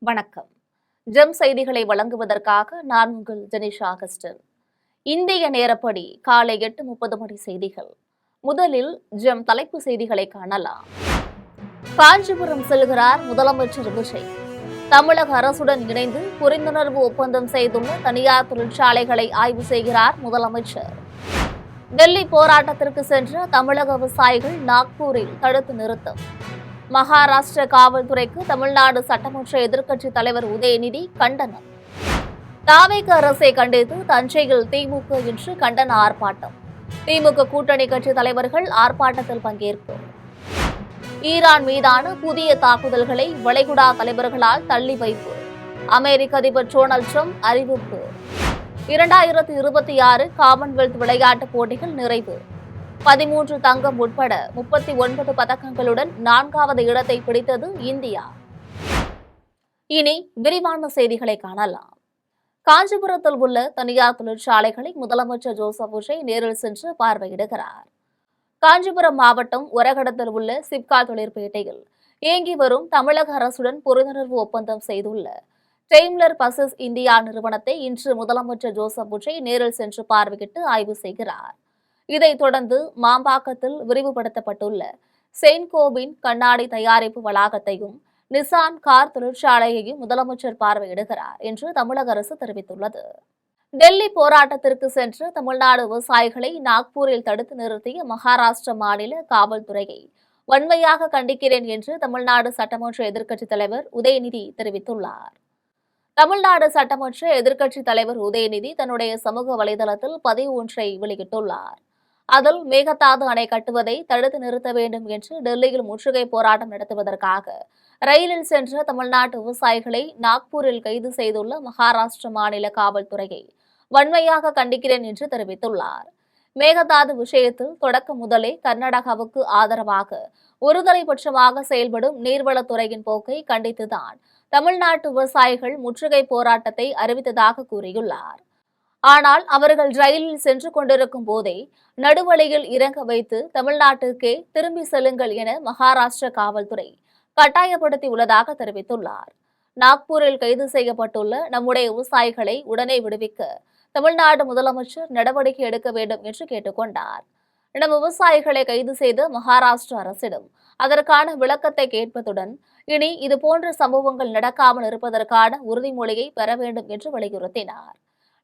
வணக்கம். ஜெம் செய்திகளை வழங்குவதற்காக நான் உங்கள் ஜெனிஷா அகஸ்டன். இந்திய நேரப்படி காலை 8:30 மணி செய்திகள். முதலில் ஜெம் தலைப்பு செய்திகளை காணலாம். காஞ்சிபுரம் செல்கிறார் முதலமைச்சர் விஜய். தமிழக அரசுடன் இணைந்து புரிந்துணர்வு ஒப்பந்தம் செய்துள்ள தனியார் தொழிற்சாலைகளை ஆய்வு செய்கிறார் முதலமைச்சர். டெல்லி போராட்டத்திற்கு சென்ற தமிழக விவசாயிகள் நாக்பூரில் தடுத்து நிறுத்தம். மகாராஷ்டிர காவல்துறைக்கு தமிழ்நாடு சட்டமன்ற எதிர்க்கட்சித் தலைவர் உதயநிதி கண்டனம். தாவேக அரசை கண்டித்து தஞ்சையில் திமுக இன்று கண்டன ஆர்ப்பாட்டம். திமுக கூட்டணி கட்சி தலைவர்கள் ஆர்ப்பாட்டத்தில் பங்கேற்பு. ஈரான் மீதான புதிய தாக்குதல்களை வளைகுடா தலைவர்களால் தள்ளி வைப்பு. அமெரிக்க அதிபர் டொனால்ட் ட்ரம்ப் அறிவிப்பு. 2026 காமன்வெல்த் விளையாட்டுப் போட்டிகள் நிறைவு. 13 தங்கம் உட்பட 39 பதக்கங்களுடன் 4வது இடத்தை பிடித்தது இந்தியா. இனி விரிவான செய்திகளை காணலாம். காஞ்சிபுரத்தில் உள்ள தனியார் தொழிற்சாலைகளை முதலமைச்சர் ஜோசப் விஜய் நேரில் சென்று பார்வையிடுகிறார். காஞ்சிபுரம் மாவட்டம் ஒரகடத்தில் உள்ள சிப்கா தொழிற்பேட்டையில் இயங்கி வரும் தமிழக அரசுடன் புரிந்துணர்வு ஒப்பந்தம் செய்துள்ள டெய்ம்லர் பசஸ் இந்தியா நிறுவனத்தை இன்று முதலமைச்சர் ஜோசப் விஜய் நேரில் சென்று பார்வையிட்டு ஆய்வு செய்கிறார். இதைத் தொடர்ந்து மாம்பாக்கத்தில் விரிவுபடுத்தப்பட்டுள்ள செயின்கோவின் கண்ணாடி தயாரிப்பு வளாகத்தையும் நிசான் கார் தொழிற்சாலையையும் முதலமைச்சர் பார்வையிடுகிறார் என்று தமிழக அரசு தெரிவித்துள்ளது. டெல்லி போராட்டத்திற்கு சென்ற தமிழ்நாடு விவசாயிகளை நாக்பூரில் தடுத்து நிறுத்திய மகாராஷ்டிர மாநில காவல்துறையை வன்மையாக கண்டிக்கிறேன் என்று தமிழ்நாடு சட்டமன்ற எதிர்க்கட்சித் தலைவர் உதயநிதி தெரிவித்துள்ளார். தமிழ்நாடு சட்டமன்ற எதிர்க்கட்சித் தலைவர் உதயநிதி தன்னுடைய சமூக வலைதளத்தில் பதிவு ஒன்றை வெளியிட்டுள்ளார். அதில் மேகதாது அணை கட்டுவதை தடுத்து நிறுத்த வேண்டும் என்று டெல்லியில் முற்றுகை போராட்டம் நடத்துவதற்காக ரயிலில் சென்ற தமிழ்நாட்டு விவசாயிகளை நாக்பூரில் கைது செய்துள்ள மகாராஷ்டிர மாநில காவல்துறையை வன்மையாக கண்டிக்கிறேன் என்று தெரிவித்துள்ளார். மேகதாது விஷயத்தில் தொடக்கம் முதலே கர்நாடகாவுக்கு ஆதரவாக ஒருதலைபட்சமாக செயல்படும் நீர்வளத்துறையின் போக்கை கண்டித்துதான் தமிழ்நாட்டு விவசாயிகள் முற்றுகை போராட்டத்தை அறிவித்ததாக கூறியுள்ளார். ஆனால் அவர்கள் ரயிலில் சென்று கொண்டிருக்கும் போதே நடுவழியில் இறங்க வைத்து தமிழ்நாட்டுக்கே திரும்பி செல்லுங்கள் என மகாராஷ்டிர காவல்துறை கட்டாயப்படுத்தி உள்ளதாக தெரிவித்துள்ளார். நாக்பூரில் கைது செய்யப்பட்டுள்ள நம்முடைய விவசாயிகளை உடனே விடுவிக்க தமிழ்நாடு முதலமைச்சர் நடவடிக்கை எடுக்க வேண்டும் என்று கேட்டுக்கொண்டார். நம் விவசாயிகளை கைது செய்த மகாராஷ்டிர அரசிடம் அதற்கான விளக்கத்தை கேட்பதுடன் இனி இதுபோன்ற சம்பவங்கள் நடக்காமல் இருப்பதற்கான உறுதிமொழியை பெற வேண்டும் என்று வலியுறுத்தினார்.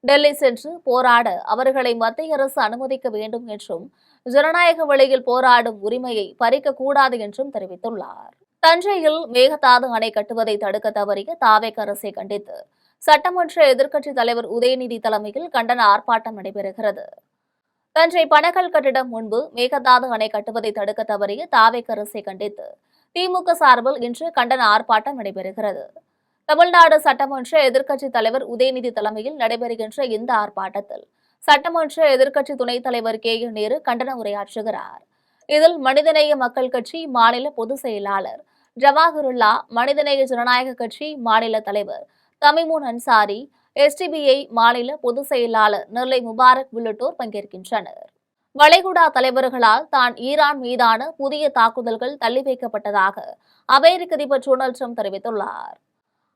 டெல்லி சென்று போராட அவர்களை மத்திய அரசு அனுமதிக்க வேண்டும் என்றும் ஜனநாயக வழியில் போராடும் உரிமையை பறிக்க கூடாது என்றும் தெரிவித்துள்ளார். தஞ்சையில் மேகதாது அணை கட்டுவதை தடுக்க தவறிய தாவேக அரசை கண்டித்து சட்டமன்ற எதிர்க்கட்சித் தலைவர் உதயநிதி தலைமையில் கண்டன ஆர்ப்பாட்டம் நடைபெறுகிறது. தஞ்சை பனகல் கட்டிடம் முன்பு மேகதாது அணை கட்டுவதை தடுக்க தவறிய தாவேக அரசை கண்டித்து திமுக சார்பில் இன்று கண்டன ஆர்ப்பாட்டம் நடைபெறுகிறது. தமிழ்நாடு சட்டமன்ற எதிர்க்கட்சித் தலைவர் உதயநிதி தலைமையில் நடைபெறுகின்ற இந்த ஆர்ப்பாட்டத்தில் சட்டமன்ற எதிர்க்கட்சி துணைத் தலைவர் KN நேரு கண்டன உரையாற்றுகிறார். இதில் மனிதநேய மக்கள் கட்சி மாநில பொதுச் செயலாளர் ஜவாஹிருல்லா, மனிதநேய ஜனநாயக கட்சி மாநில தலைவர் தமிமுன் அன்சாரி, SDPI மாநில பொதுச் செயலாளர் நெல்லை முபாரக் உள்ளிட்டோர் பங்கேற்கின்றனர். வளைகுடா தலைவர்களால் தான் ஈரான் மீதான புதிய தாக்குதல்கள் தள்ளி வைக்கப்பட்டதாக அமெரிக்க அதிபர் டொனால்ட் ட்ரம்ப் தெரிவித்துள்ளார்.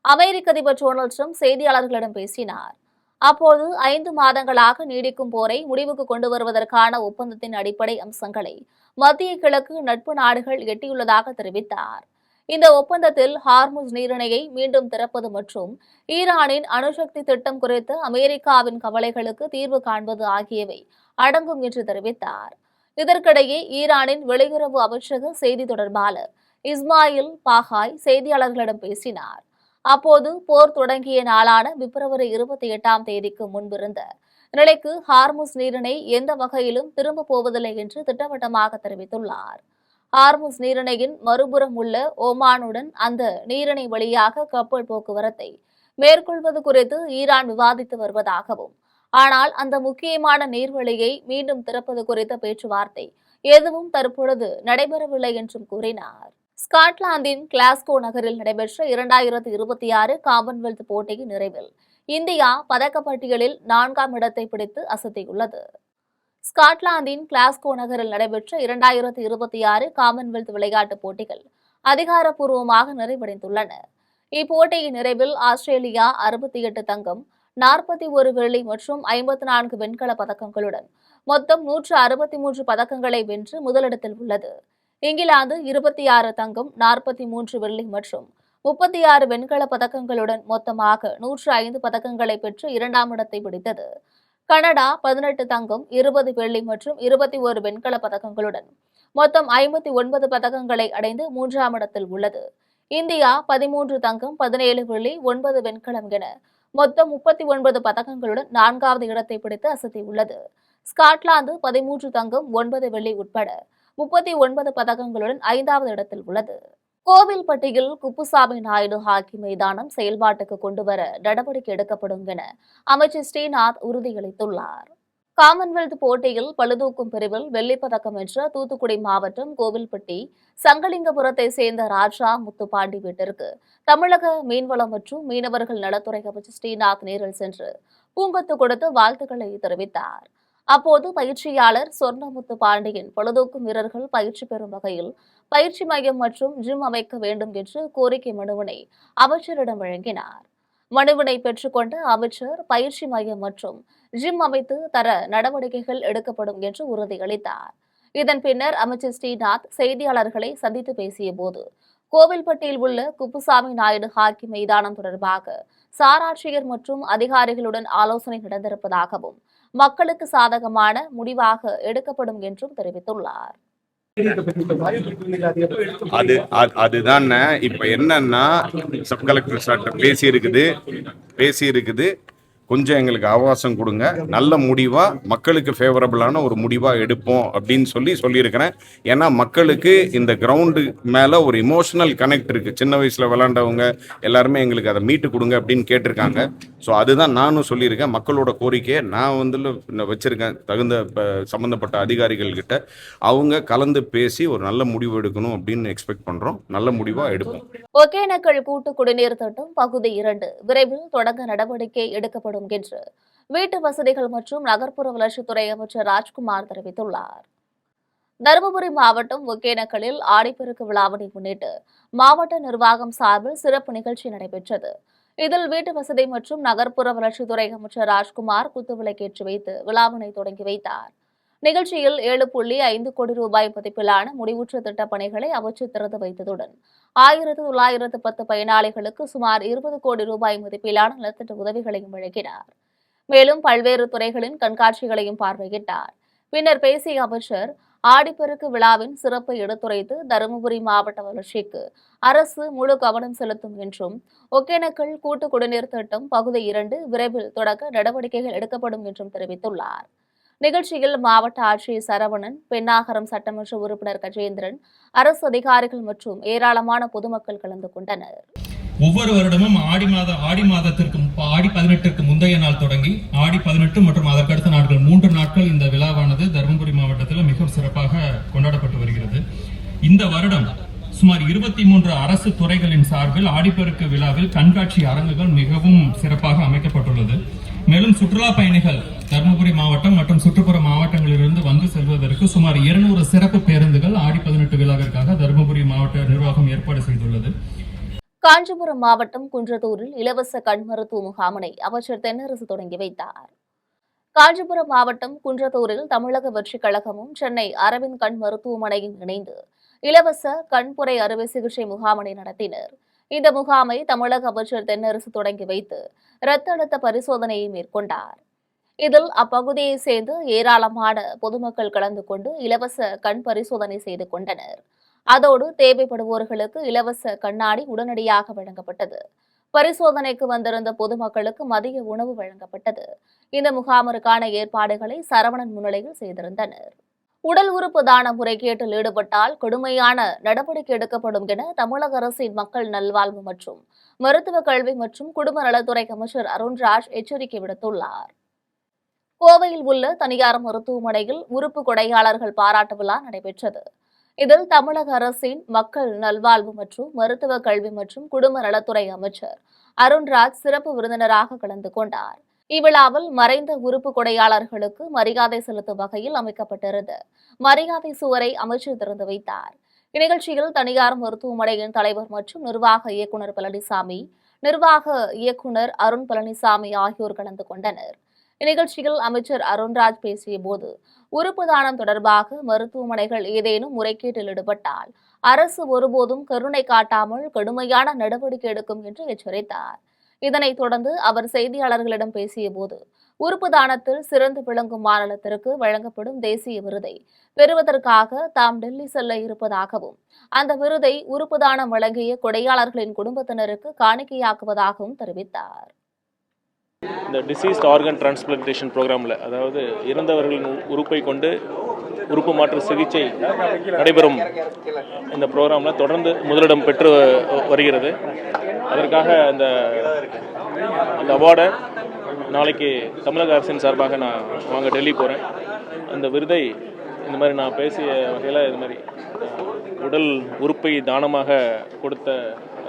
அமெரிக்க அதிபர் டொனால்ட் ட்ரம்ப் செய்தியாளர்களிடம் பேசினார். அப்போது 5 மாதங்களாக நீடிக்கும் போரை முடிவுக்கு கொண்டு வருவதற்கான ஒப்பந்தத்தின் அடிப்படை அம்சங்களை மத்திய கிழக்கு நட்பு நாடுகள் எட்டியுள்ளதாக தெரிவித்தார். இந்த ஒப்பந்தத்தில் ஹார்முஸ் நீரிணையை மீண்டும் திறப்பது மற்றும் ஈரானின் அணுசக்தி திட்டம் குறித்த அமெரிக்காவின் கவலைகளுக்கு தீர்வு காண்பது ஆகியவை அடங்கும் என்று தெரிவித்தார். இதற்கிடையே ஈரானின் வெளியுறவு அமைச்சக செய்தி தொடர்பாளர் இஸ்மாயில் பாகாய் செய்தியாளர்களிடம் பேசினார். அப்போது போர் தொடங்கிய நாளான பிப்ரவரி 28ஆம் தேதிக்கு முன்பிருந்த நிலைக்கு ஹார்முஸ் நீரிணை எந்த வகையிலும் திரும்ப போவதில்லை என்று திட்டவட்டமாக தெரிவித்துள்ளார். ஹார்முஸ் நீரிணையின் மறுபுறம் உள்ள ஓமானுடன் அந்த நீரிணை வழியாக கப்பல் போக்குவரத்தை மேற்கொள்வது குறித்து ஈரான் விவாதித்து வருவதாகவும், ஆனால் அந்த முக்கியமான நீர்வழியை மீண்டும் திறப்பது குறித்த பேச்சுவார்த்தை எதுவும் தற்பொழுது நடைபெறவில்லை என்றும் கூறினார். ஸ்காட்லாந்தின் கிளாஸ்கோ நகரில் நடைபெற்ற 2026 காமன்வெல்த் போட்டியின் நிறைவில் இந்தியா பதக்கப்பட்டியலில் 4ஆம் இடத்தை பிடித்து அசத்தியுள்ளது. ஸ்காட்லாந்தின் கிளாஸ்கோ நகரில் நடைபெற்ற 2026 காமன்வெல்த் விளையாட்டுப் போட்டிகள் அதிகாரப்பூர்வமாக நிறைவடைந்துள்ளன. இப்போட்டியின் நிறைவில் ஆஸ்திரேலியா 68 தங்கம், 41 வெள்ளி மற்றும் 54 வெண்கல பதக்கங்களுடன் மொத்தம் 163 பதக்கங்களை வென்று முதலிடத்தில் உள்ளது. இங்கிலாந்து 26 தங்கம், 43 வெள்ளி மற்றும் 36 வெண்கல பதக்கங்களுடன் மொத்தமாக 105 பதக்கங்களை பெற்று இரண்டாம் இடத்தை பிடித்தது. கனடா 18 தங்கம், 20 வெள்ளி மற்றும் 21 வெண்கல பதக்கங்களுடன் மொத்தம் 59 பதக்கங்களை அடைந்து மூன்றாம் இடத்தில் உள்ளது. இந்தியா 13 தங்கம், 17 வெள்ளி, 9 வெண்கலம் என மொத்தம் 39 பதக்கங்களுடன் நான்காவது இடத்தை பிடித்து அசத்தியுள்ளது. ஸ்காட்லாந்து 13 தங்கம், 9 வெள்ளி உட்பட 39 பதக்கங்களுடன் ஐந்தாவது இடத்தில் உள்ளது. கோவில்பட்டியில் குப்புசாமி நாயுடு ஹாக்கி மைதானம் செயல்பாட்டுக்கு கொண்டுவர நடவடிக்கை எடுக்கப்படும் என அமைச்சர் ஸ்ரீநாத் உறுதியளித்துள்ளார். காமன்வெல்த் போட்டியில் பளுதூக்கும் பிரிவில் வெள்ளிப்பதக்கம் வென்ற தூத்துக்குடி மாவட்டம் கோவில்பட்டி சங்கலிங்கபுரத்தை சேர்ந்த ராஜா முத்துப்பாண்டி வீட்டிற்கு தமிழக மீன்வளம் மற்றும் மீனவர்கள் நலத்துறை அமைச்சர் ஸ்ரீநாத் நேரில் சென்று பூங்கொத்து கொடுத்து வாழ்த்துக்களை தெரிவித்தார். அப்போது பயிற்சியாளர் சொர்ணமுத்து பாண்டியன் பளுதூக்கும் வீரர்கள் பயிற்சி பெறும் வகையில் பயிற்சி மையம் மற்றும் ஜிம் அமைக்க வேண்டும் என்று கோரிக்கை மனுவினை அமைச்சரிடம் வழங்கினார். மனுவினை பெற்றுக்கொண்ட அமைச்சர் பயிற்சி மையம் மற்றும் ஜிம் அமைத்து தர நடவடிக்கைகள் எடுக்கப்படும் என்று உறுதியளித்தார். இதன் பின்னர் அமைச்சர் ஸ்ரீநாத் செய்தியாளர்களை சந்தித்து பேசிய போது கோவில்பட்டியில் உள்ள குப்புசாமி நாயுடு ஹாக்கி மைதானம் தொடர்பாக சாராட்சியர் மற்றும் அதிகாரிகளுடன் ஆலோசனை நடந்திருப்பதாகவும் மக்களுக்கு சாதகமான முடிவாக எடுக்கப்படும் என்றும் தெரிவித்துள்ளார். அதுதான் இப்ப என்னன்னா சப் கலெக்டர் சார்ட்ட பேசி இருக்குது கொஞ்சம் எங்களுக்கு அவகாசம் கொடுங்க, நல்ல முடிவா மக்களுக்கு ஃபேவரபிளான ஒரு முடிவா எடுப்போம் அப்படின்னு சொல்லியிருக்கிறேன். ஏன்னா மக்களுக்கு இந்த கிரவுண்டு மேல ஒரு இமோஷனல் கனெக்ட் இருக்கு. சின்ன வயசுல விளையாண்டவங்க எல்லாருமே எங்களுக்கு அதை மீட்டு கொடுங்க அப்படின்னு கேட்டிருக்காங்க. ஸோ அதுதான் நானும் சொல்லியிருக்கேன். மக்களோட கோரிக்கையை நான் வச்சிருக்கேன். தகுந்த சம்பந்தப்பட்ட அதிகாரிகள் கிட்ட அவங்க கலந்து பேசி ஒரு நல்ல முடிவு எடுக்கணும் அப்படின்னு எக்ஸ்பெக்ட் பண்றோம். நல்ல முடிவா எடுப்போம். ஒகேனக்கல் கூட்டு குடிநீர் திட்டம் பகுதி 2 விரைவில் தொடங்க நடவடிக்கை எடுக்கப்படும் என்று வீட்டு வசதிகள் மற்றும் நகர்ப்புற வளர்ச்சித்துறை அமைச்சர் ராஜ்குமார் தெரிவித்துள்ளார். தருமபுரி மாவட்டம் ஒகேனக்கலில் ஆடிப்பெருக்கு விழாவினை முன்னிட்டு மாவட்ட நிர்வாகம் சார்பில் சிறப்பு நிகழ்ச்சி நடைபெற்றது. இதில் வீட்டு வசதி மற்றும் நகர்ப்புற வளர்ச்சித்துறை அமைச்சர் ராஜ்குமார் குத்துவிளக்கேற்றி வைத்து விழாவினை தொடங்கி வைத்தார். நிகழ்ச்சியில் 7.5 கோடி ரூபாய் மதிப்பிலான முடிவுற்ற திட்டப் பணிகளை அமைச்சர் திறந்து வைத்ததுடன் 1910 பயனாளிகளுக்கு சுமார் 20 கோடி ரூபாய் மதிப்பிலான நலத்திட்ட உதவிகளையும் வழங்கினார். மேலும் பல்வேறு துறைகளின் கண்காட்சிகளையும் பார்வையிட்டார். பின்னர் பேசிய அமைச்சர் ஆடிப்பெருக்கு விழாவின் சிறப்பை எடுத்துரைத்து தருமபுரி மாவட்ட வளர்ச்சிக்கு அரசு முழு கவனம் செலுத்தும் என்றும் ஒகேனக்கல் கூட்டு குடிநீர் திட்டம் பகுதி 2 விரைவில் தொடங்க நடவடிக்கைகள் எடுக்கப்படும் என்றும் தெரிவித்துள்ளார். நிகழ்ச்சியில் மாவட்ட ஆட்சியர் சரவணன், பெண்ணாகரம் சட்டமன்ற உறுப்பினர் கஜேந்திரன், அரசு அதிகாரிகள் மற்றும் ஏராளமான பொதுமக்கள் கலந்து கொண்டனர். ஒவ்வொரு வருடமும் ஆடி 18ற்கு முந்தைய நாள் தொடங்கி ஆடி 18 மற்றும் அதற்கடுத்த நாட்கள் 3 நாட்கள் இந்த விழாவானது தருமபுரி மாவட்டத்தில் மிகவும் சிறப்பாக கொண்டாடப்பட்டு வருகிறது. இந்த வருடம் சுமார் 23 அரசு துறைகளின் சார்பில் ஆடிப்பெருக்கு விழாவில் கண்காட்சி அரங்குகள் மிகவும் சிறப்பாக அமைக்கப்பட்டுள்ளது. மேலும் சுற்றுலா பயணிகள் தருமபுரி மாவட்டம் மற்றும் சுற்றுப்புற மாவட்டங்களிலிருந்து வந்து செல்வதற்கு சுமார் 200 சிறப்பு பேருந்துகள் ஆடி 18 விழாவிற்காக தருமபுரி மாவட்ட நிர்வாகம் ஏற்பாடு செய்துள்ளது. காஞ்சிபுரம் மாவட்டம் குன்றத்தூரில் இலவச கண் மருத்துவ முகாமினை அமைச்சர் தென்னரசு தொடங்கி வைத்தார். காஞ்சிபுரம் மாவட்டம் குன்றத்தூரில் தமிழக வெற்றிக் கழகமும் சென்னை அரவிந்த் கண் மருத்துவமனையும் இணைந்து இலவச கண்புரை அறுவை சிகிச்சை முகாமினை நடத்தினர். இந்த முகாமை தமிழக அமைச்சர் தென்னரசு தொடங்கி வைத்து இரத்த அழுத்த பரிசோதனையை மேற்கொண்டார். இதில் அப்பகுதியை சேர்ந்து ஏராளமான பொதுமக்கள் கலந்து கொண்டு இலவச கண் பரிசோதனை செய்து கொண்டனர். அதோடு தேவைப்படுவோர்களுக்கு இலவச கண்ணாடி உடனடியாக வழங்கப்பட்டது. பரிசோதனைக்கு வந்திருந்த பொதுமக்களுக்கு மதிய உணவு வழங்கப்பட்டது. இந்த முகாமிற்கான ஏற்பாடுகளை சரவணன் முன்னிலையில் செய்திருந்தனர். உடல் உறுப்பு தான முறைகேட்டில் ஈடுபட்டால் கடுமையான நடவடிக்கை எடுக்கப்படும் என தமிழக அரசின் மக்கள் நல்வாழ்வு மற்றும் மருத்துவ கல்வி மற்றும் குடும்ப நலத்துறை அமைச்சர் அருண்ராஜ் எச்சரிக்கை விடுத்துள்ளார். கோவையில் உள்ள தனியார் மருத்துவமனையில் உறுப்பு கொடையாளர்கள் பாராட்டு விழா நடைபெற்றது. இதில் தமிழக அரசின் மக்கள் நல்வாழ்வு மற்றும் மருத்துவ கல்வி மற்றும் குடும்ப நலத்துறை அமைச்சர் அருண்ராஜ் சிறப்பு விருந்தினராக கலந்து கொண்டார். இவ்விழாவில் மறைந்த உறுப்பு கொடையாளர்களுக்கு மரியாதை செலுத்தும் வகையில் அமைக்கப்பட்டிருந்த மரியாதை சுவரை அமைச்சர் திறந்து வைத்தார். இந்நிகழ்ச்சியில் தனியார் மருத்துவமனையின் தலைவர் மற்றும் நிர்வாக இயக்குநர் பழனிசாமி, நிர்வாக இயக்குநர் அருண் பழனிசாமி ஆகியோர் கலந்து கொண்டனர். இந்நிகழ்ச்சியில் அமைச்சர் அருண்ராஜ் பேசியபோது, உறுப்பு தானம் தொடர்பாக மருத்துவமனைகள் ஏதேனும் முறைகேட்டில் ஈடுபட்டால் அரசு ஒருபோதும் கருணை காட்டாமல் கடுமையான நடவடிக்கை எடுக்கும் என்று எச்சரித்தார். இதனைத் தொடர்ந்து அவர் செய்தியாளர்களிடம் பேசியபோது, உறுப்பு தானத்தில் சிறந்து விளங்கும் மாநிலத்திற்கு வழங்கப்படும் தேசிய விருதை பெறுவதற்காக தாம் டெல்லி செல்ல இருப்பதாகவும், அந்த விருதை உறுப்பு தானம் வழங்கிய கொடையாளர்களின் குடும்பத்தினருக்கு காணிக்கையாக்குவதாகவும் தெரிவித்தார். இந்த டிசீஸ்ட் ஆர்கன் டிரான்ஸ்பிளான்டேஷன் ப்ரோக்ராமில், அதாவது இறந்தவர்களின் உறுப்பை கொண்டு உறுப்பு மாற்று சிகிச்சை நடைபெறும் இந்த ப்ரோக்ராமில் தொடர்ந்து முதலிடம் பெற்று வருகிறது. அதற்காக அந்த அவார்டை நாளைக்கு தமிழக அரசின் சார்பாக நான் வாங்க டெல்லி போகிறேன். அந்த விருதை இந்த மாதிரி நான் பேசிய வகையில் இது மாதிரி உடல் உறுப்பை தானமாக கொடுத்த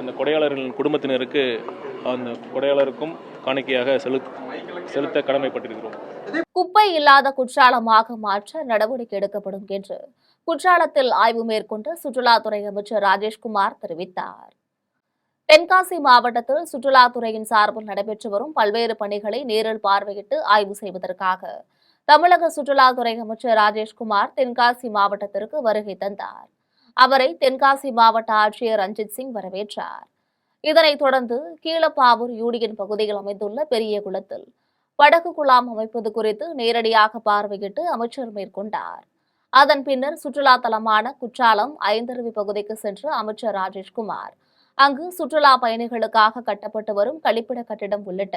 அந்த கொடையாளர்களின் குடும்பத்தினருக்கு, அந்த கொடையாளருக்கும் காணிக்கையாக செலுத்த கடமைப்பட்டிருக்கிறோம். குப்பை இல்லாத குற்றாலமாக மாற்ற நடவடிக்கை எடுக்கப்படும் என்று குற்றாலத்தில் ஆய்வு மேற்கொண்ட சுற்றுலாத்துறை அமைச்சர் ராஜேஷ்குமார் தெரிவித்தார். தென்காசி மாவட்டத்தில் சுற்றுலாத்துறையின் சார்பில் நடைபெற்று வரும் பல்வேறு பணிகளை நேரில் பார்வையிட்டு ஆய்வு செய்வதற்காக தமிழக சுற்றுலாத்துறை அமைச்சர் ராஜேஷ்குமார் தென்காசி மாவட்டத்திற்கு வருகை தந்தார். அவரை தென்காசி மாவட்ட ஆட்சியர் ரஞ்சித் சிங் வரவேற்றார். இதனைத் தொடர்ந்து கீழப்பாவூர் யூனியன் பகுதியில் அமைந்துள்ள பெரிய குளத்தில் படகு குழாம் அமைப்பது குறித்து நேரடியாக பார்வையிட்டு அமைச்சர் மேற்கொண்டார். அதன் பின்னர் சுற்றுலா தலமான குற்றாலம் ஐந்தருவி பகுதிக்கு சென்று அமைச்சர் ராஜேஷ்குமார் அங்கு சுற்றுலா பயணிகளுக்காக கட்டப்பட்டு வரும் கழிப்பிட கட்டிடம் உள்ளிட்ட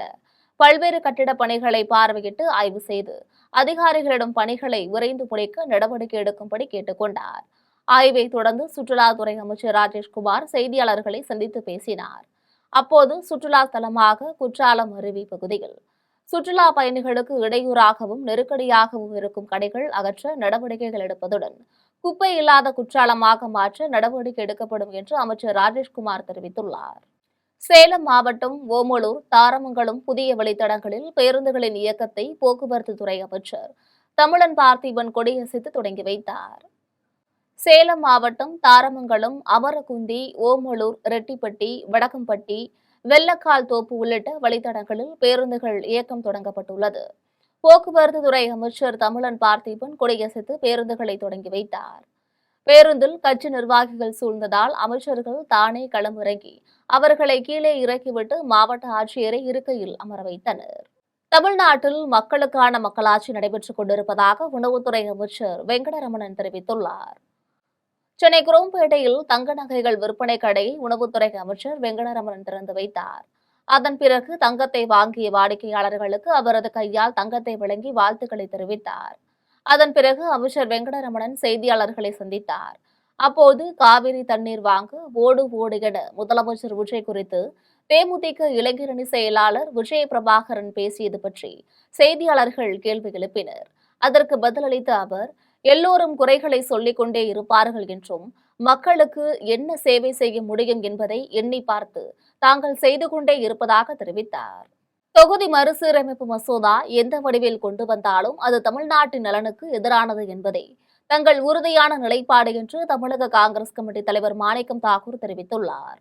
பல்வேறு கட்டிட பணிகளை பார்வையிட்டு ஆய்வு செய்து அதிகாரிகளிடம் பணிகளை விரைந்து முடிக்க நடவடிக்கை எடுக்கும்படி கேட்டுக் கொண்டார். ஆய்வை தொடர்ந்து சுற்றுலாத்துறை அமைச்சர் ராஜேஷ்குமார் செய்தியாளர்களை சந்தித்து பேசினார். அப்போது சுற்றுலா தலமாக குற்றாலம் அருவி பகுதியில் சுற்றுலா பயணிகளுக்கு இடையூறாகவும் நெருக்கடியாகவும் இருக்கும் கடைகள் அகற்ற நடவடிக்கைகள் எடுப்பதுடன் குப்பை இல்லாத குற்றாலமாக மாற்ற நடவடிக்கை எடுக்கப்படும் என்று அமைச்சர் ராஜேஷ்குமார் தெரிவித்துள்ளார். சேலம் மாவட்டம் ஓமலூர், தாரமங்கலம் புதிய வழித்தடங்களில் பேருந்துகளின் இயக்கத்தை போக்குவரத்து துறை அமைச்சர் தமிழன் பார்த்திபன் கொடியசைத்து தொடங்கி வைத்தார். சேலம் மாவட்டம் தாரமங்கலம், அமரகுந்தி, ஓமலூர், ரெட்டிப்பட்டி, வடக்கம்பட்டி, வெள்ளக்கால் தோப்பு உள்ளிட்ட வழித்தடங்களில் பேருந்துகள் இயக்கம் தொடங்கப்பட்டுள்ளது. போக்குவரத்து துறை அமைச்சர் தமிழன் பார்த்திபன் கொடியசைத்து பேருந்துகளை தொடங்கி வைத்தார். பேருந்தில் கட்சி நிர்வாகிகள் சூழ்ந்ததால் அமைச்சர்கள் தானே களமிறங்கி அவர்களை கீழே இறக்கிவிட்டு மாவட்ட ஆட்சியரை இருக்கையில் அமர வைத்தனர். தமிழ்நாட்டில் மக்களுக்கான மக்களாட்சி நடைபெற்றுக் கொண்டிருப்பதாக உணவுத்துறை அமைச்சர் வெங்கடரமணன் தெரிவித்துள்ளார். சென்னை குரோம்பேட்டையில் தங்க நகைகள் விற்பனை கடையை உணவுத்துறை அமைச்சர் வெங்கடரமணன் திறந்து வைத்தார். அதன் பிறகு தங்கத்தை வாங்கிய வாடிக்கையாளர்களுக்கு அவரது கையால் தங்கத்தை வழங்கி வாழ்த்துக்களை தெரிவித்தார். அதன் பிறகு அமைச்சர் வெங்கடரமணன் செய்தியாளர்களை சந்தித்தார். அப்போது காவிரி தண்ணீர் வாங்க ஓடு ஓடு என முதலமைச்சர் விஜய் குறித்து தேமுதிக இளைஞரணி செயலாளர் விஜய பிரபாகரன் பேசியது பற்றி செய்தியாளர்கள் கேள்வி எழுப்பினர். அதற்கு பதிலளித்த அவர், எல்லோரும் குறைகளை சொல்லிக் கொண்டே இருப்பார்கள் என்றும் மக்களுக்கு என்ன சேவை செய்ய முடியும் என்பதை எண்ணி பார்த்து தாங்கள் செய்து கொண்டே இருப்பதாக தெரிவித்தார். தொகுதி மறுசீரமைப்பு மசோதா எந்த வடிவில் கொண்டு வந்தாலும் அது தமிழ்நாட்டின் நலனுக்கு எதிரானது என்பதை தங்கள் உறுதியான நிலைப்பாடு என்று தமிழக காங்கிரஸ் கமிட்டி தலைவர் மாணிக்கம் தாக்கூர் தெரிவித்துள்ளார்.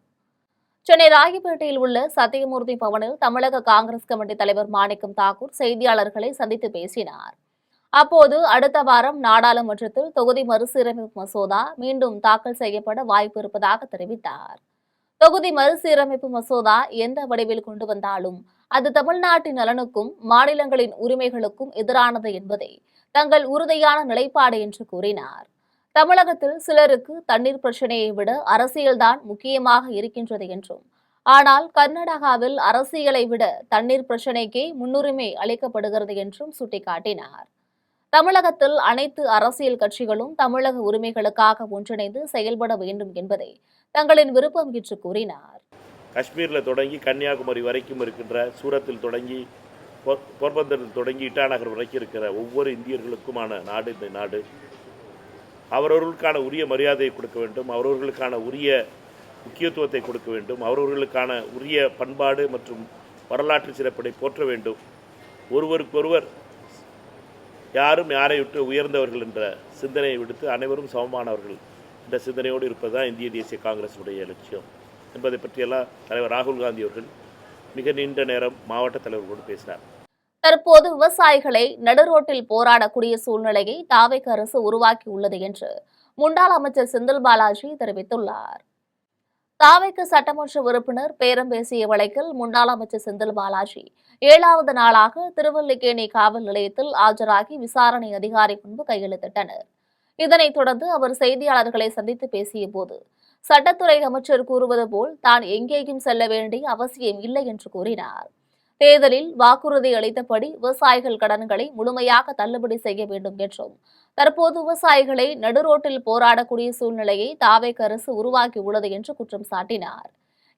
சென்னை ராயப்பேட்டையில் உள்ள சத்தியமூர்த்தி பவனில் தமிழக காங்கிரஸ் கமிட்டி தலைவர் மாணிக்கம் தாக்கூர் செய்தியாளர்களை சந்தித்து பேசினார். அப்போது அடுத்த வாரம் நாடாளுமன்றத்தில் தொகுதி மறுசீரமைப்பு மசோதா மீண்டும் தாக்கல் செய்யப்பட வாய்ப்பு இருப்பதாக தெரிவித்தார். தொகுதி மறுசீரமைப்பு மசோதா எந்த வடிவில் கொண்டு வந்தாலும் அது தமிழ்நாட்டின் நலனுக்கும் மாநிலங்களின் உரிமைகளுக்கும் எதிரானது என்பதை தங்கள் உறுதியான நிலைப்பாடு என்று கூறினார். தமிழகத்தில் சிலருக்கு தண்ணீர் பிரச்சனையை விட அரசியல்தான் முக்கியமாக இருக்கின்றது என்றும், ஆனால் கர்நாடகாவில் அரசியலை விட தண்ணீர் பிரச்சனைக்கே முன்னுரிமை அளிக்கப்படுகிறது என்றும் சுட்டிக்காட்டினார். தமிழகத்தில் அனைத்து அரசியல் கட்சிகளும் தமிழக உரிமைகளுக்காக ஒன்றிணைந்து செயல்பட வேண்டும் என்பதை தங்களின் விருப்பம் என்று கூறினார். காஷ்மீரில் தொடங்கி கன்னியாகுமரி வரைக்கும் இருக்கின்ற, சூரத்தில் தொடங்கி போர்பந்தரில் தொடங்கி இட்டாநகர் வரைக்கும் இருக்கிற ஒவ்வொரு இந்தியர்களுக்குமான நாடு இந்த நாடு. அவரவர்களுக்கான உரிய மரியாதையை கொடுக்க வேண்டும், அவரவர்களுக்கான உரிய முக்கியத்துவத்தை கொடுக்க வேண்டும், அவரவர்களுக்கான உரிய பண்பாடு மற்றும் வரலாற்று சிறப்பை போற்ற வேண்டும். ஒருவருக்கொருவர் யாரும் யாரை விட்டு உயர்ந்தவர்கள் என்ற சிந்தனையை விடுத்து அனைவரும் சமமானவர்கள் இந்த சிந்தனையோடு இருப்பது தான் இந்திய தேசிய காங்கிரஸுடைய லட்சியம் என்பதை பற்றியெல்லாம் தலைவர் ராகுல் காந்தி அவர்கள் மிக நீண்ட நேரம் மாவட்ட தலைவர்களோடு பேசினார். தற்போது விவசாயிகளை நடுரோட்டில் போராடக்கூடிய சூழ்நிலையை தாவேக அரசு உருவாக்கியுள்ளது என்று முன்னாள் அமைச்சர் செந்தில் பாலாஜி தெரிவித்துள்ளார். தாவேக சட்டமன்ற உறுப்பினர் பேரம் பேசிய வழக்கில் முன்னாள் அமைச்சர் செந்தில் பாலாஜி 7வது நாளாக திருவல்லிக்கேணி காவல் நிலையத்தில் ஆஜராகி விசாரணை அதிகாரி முன்பு கையெழுத்திட்டனர். இதனைத் தொடர்ந்து அவர் செய்தியாளர்களை சந்தித்து பேசிய போது சட்டத்துறை அமைச்சர் கூறுவது போல் தான் எங்கேயும் செல்ல வேண்டிய அவசியம் இல்லை என்று கூறினார். தேர்தலில் வாக்குறுதி அளித்தபடி விவசாயிகள் கடன்களை முழுமையாக தள்ளுபடி செய்ய வேண்டும் என்றும் தற்போது விவசாயிகளை நடுரோட்டில் போராடக்கூடிய சூழ்நிலையை தாவேக அரசு உருவாக்கியுள்ளது என்று குற்றம் சாட்டினார்.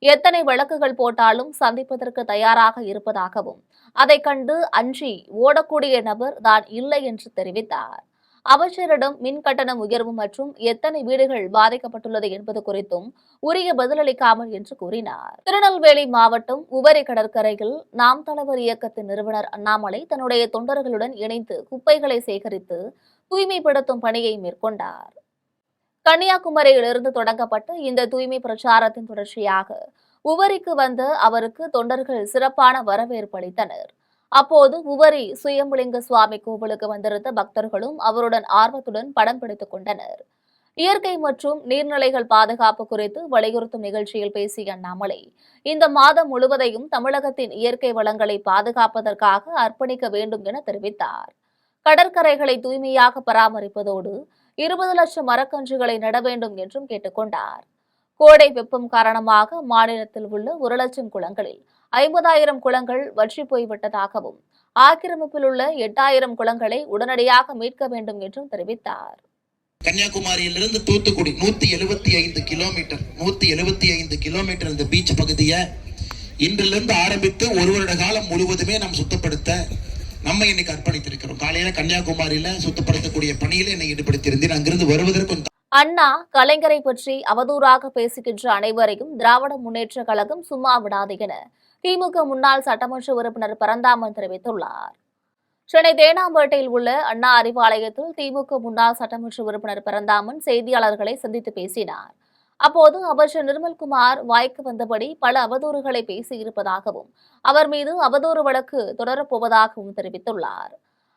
எத்தனை வழக்குகள் போட்டாலும் சந்திப்பதற்கு தயாராக இருப்பதாகவும் அதை கண்டு அஞ்சி ஓடக்கூடிய நபர் தான் இல்லை என்று தெரிவித்தார். அமைச்சரிடம் மின் கட்டணம் உயர்வு மற்றும் எத்தனை வீடுகள் பாதிக்கப்பட்டுள்ளது என்பது குறித்தும் உரிய பதிலளிக்காமல் என்று கூறினார். திருநெல்வேலி மாவட்டம் உவரி கடற்கரையில் நாம் தலைவர் இயக்கத்தின் நிறுவனர் அண்ணாமலை தன்னுடைய தொண்டர்களுடன் இணைந்து குப்பைகளை சேகரித்து தூய்மைப்படுத்தும் பணியை மேற்கொண்டார். கன்னியாகுமரியிலிருந்து தொடங்கப்பட்ட இந்த தூய்மை பிரச்சாரத்தின் தொடர்ச்சியாக உவரிக்கு வந்த அவருக்கு தொண்டர்கள் சிறப்பான வரவேற்பு அளித்தனர். அப்போது உவரி சுயம்புலிங்க சுவாமி கோவிலுக்கு வந்திருந்த பக்தர்களும் அவருடன் ஆர்வத்துடன் படம் பிடித்துக் கொண்டனர். இயற்கை மற்றும் நீர்நிலைகள் பாதுகாப்பு குறித்து வலியுறுத்தும் நிகழ்ச்சியில் பேசிய அண்ணாமலை இந்த மாதம் முழுவதையும் தமிழகத்தின் இயற்கை வளங்களை பாதுகாப்பதற்காக அர்ப்பணிக்க வேண்டும் என தெரிவித்தார். கடற்கரைகளை தூய்மையாக பராமரிப்பதோடு 20 லட்சம் மரக்கன்றுகளை நட வேண்டும் என்றும் கேட்டுக்கொண்டார். கோடை வெப்பம் காரணமாக மாநிலத்தில் உள்ள 1 லட்சம் குளங்களில் 50,000 குளங்கள் வற்றி போய்விட்டதாகவும் ஆக்கிரமிப்பில் உள்ள 8,000 குளங்களை உடனடியாக மீட்க வேண்டும் என்றும் தெரிவித்தார். கன்னியாகுமரியிலிருந்து தூத்துக்குடி 175 கிலோமீட்டர் இந்த பீச் பகுதியை இன்றிலிருந்து ஆரம்பித்து ஒரு வருட காலம் முழுவதுமே நாம் சுத்தப்படுத்த நம்ம இன்னைக்கு அர்ப்பணித்திருக்கிறோம். காலையில கன்னியாகுமரியில சுத்தப்படுத்தக்கூடிய பணியில என்னை ஈடுபடுத்தியிருந்தேன். அங்கிருந்து வருவதற்கு அண்ணா கலைஞரை பற்றி அவதூறாக பேசுகின்ற அனைவரையும் திராவிட முன்னேற்ற கழகம் சும்மா விடாது என திமுக முன்னாள் சட்டமன்ற உறுப்பினர் பரந்தாமன் தெரிவித்துள்ளார். சென்னை தேனாம்பேட்டையில் உள்ள அண்ணா அறிவாலயத்தில் திமுக முன்னாள் சட்டமன்ற உறுப்பினர் பரந்தாமன் செய்தியாளர்களை சந்தித்து பேசினார். அப்போது அமைச்சர் நிர்மல்குமார் வாய்க்கு வந்தபடி பல அவதூறுகளை பேசியிருப்பதாகவும் அவர் மீது அவதூறு வழக்கு தொடரப்போவதாகவும் தெரிவித்துள்ளார்.